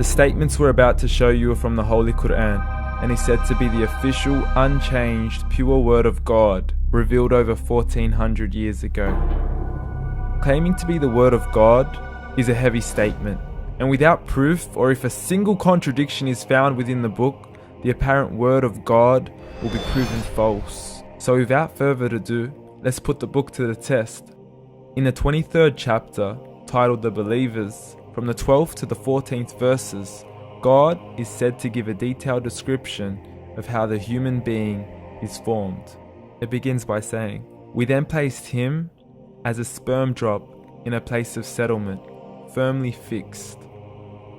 The statements we're about to show you are from the Holy Quran, and is said to be the official, unchanged, pure word of God, revealed over 1400 years ago. Claiming to be the word of God is a heavy statement, and without proof, or if a single contradiction is found within the book, the apparent word of God will be proven false. So without further ado, let's put the book to the test. In the 23rd chapter, titled The Believers, from the 12th to the 14th verses, God is said to give a detailed description of how the human being is formed. It begins by saying, "We then placed him as a sperm drop in a place of settlement, firmly fixed.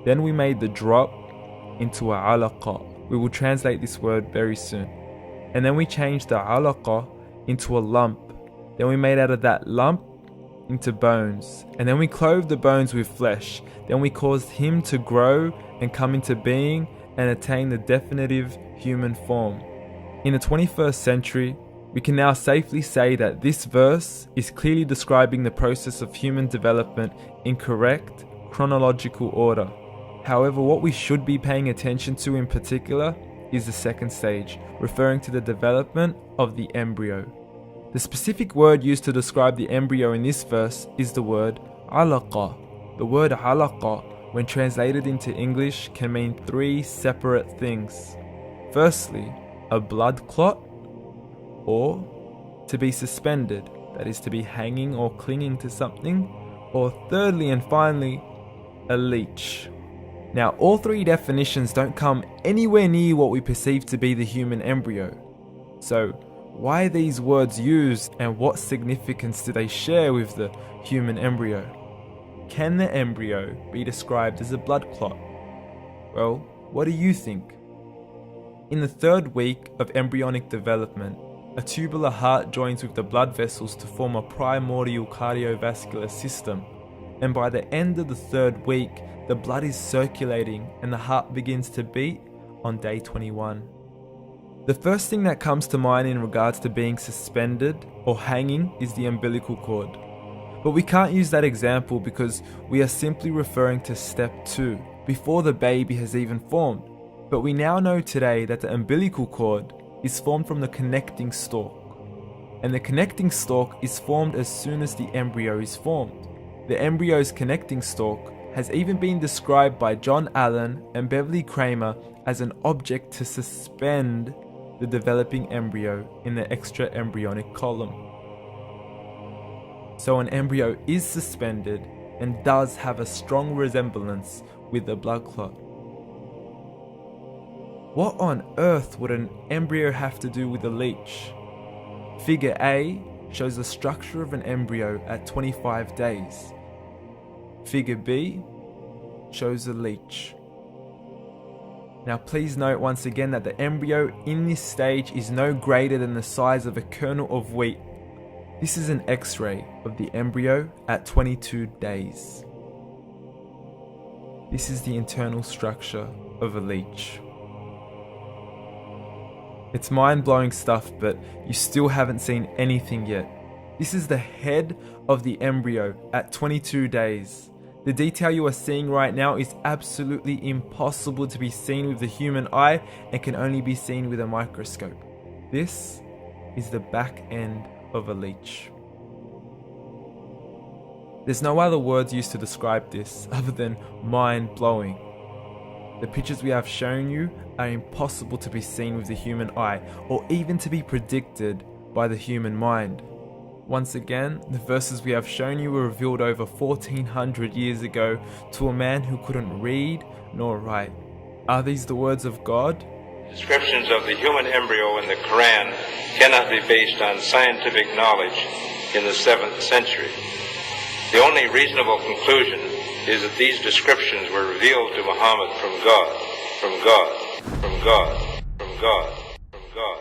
Then we made the drop into a alaqa." We will translate this word very soon. "And then we changed the alaqa into a lump. Then we made out of that lump into bones. And then we clothed the bones with flesh. Then we caused him to grow and come into being and attain the definitive human form." In the 21st century, we can now safely say that this verse is clearly describing the process of human development in correct chronological order. However, what we should be paying attention to in particular is the second stage, referring to the development of the embryo. The specific word used to describe the embryo in this verse is the word alaqa. The word alaqa, when translated into English, can mean three separate things. Firstly, a blood clot, or to be suspended, that is to be hanging or clinging to something, or thirdly and finally, a leech. Now, all three definitions don't come anywhere near what we perceive to be the human embryo. So, why are these words used, and what significance do they share with the human embryo? Can the embryo be described as a blood clot? Well, what do you think? In the third week of embryonic development, a tubular heart joins with the blood vessels to form a primordial cardiovascular system, and by the end of the third week, the blood is circulating and the heart begins to beat on day 21. The first thing that comes to mind in regards to being suspended or hanging is the umbilical cord. But we can't use that example because we are simply referring to step 2, before the baby has even formed. But we now know today that the umbilical cord is formed from the connecting stalk. And the connecting stalk is formed as soon as the embryo is formed. The embryo's connecting stalk has even been described by John Allen and Beverly Kramer as an object to suspend the developing embryo in the extra-embryonic column. So an embryo is suspended and does have a strong resemblance with the blood clot. What on earth would an embryo have to do with a leech? Figure A shows the structure of an embryo at 25 days. Figure B shows a leech. Now please note once again that the embryo in this stage is no greater than the size of a kernel of wheat. This is an X-ray of the embryo at 22 days. This is the internal structure of a leech. It's mind-blowing stuff, but you still haven't seen anything yet. This is the head of the embryo at 22 days. The detail you are seeing right now is absolutely impossible to be seen with the human eye and can only be seen with a microscope. This is the back end of a leech. There's no other words used to describe this other than mind-blowing. The pictures we have shown you are impossible to be seen with the human eye or even to be predicted by the human mind. Once again, the verses we have shown you were revealed over 1400 years ago to a man who couldn't read nor write. Are these the words of God? Descriptions of the human embryo in the Quran cannot be based on scientific knowledge in the 7th century. The only reasonable conclusion is that these descriptions were revealed to Muhammad from God, from God, from God, from God, from God.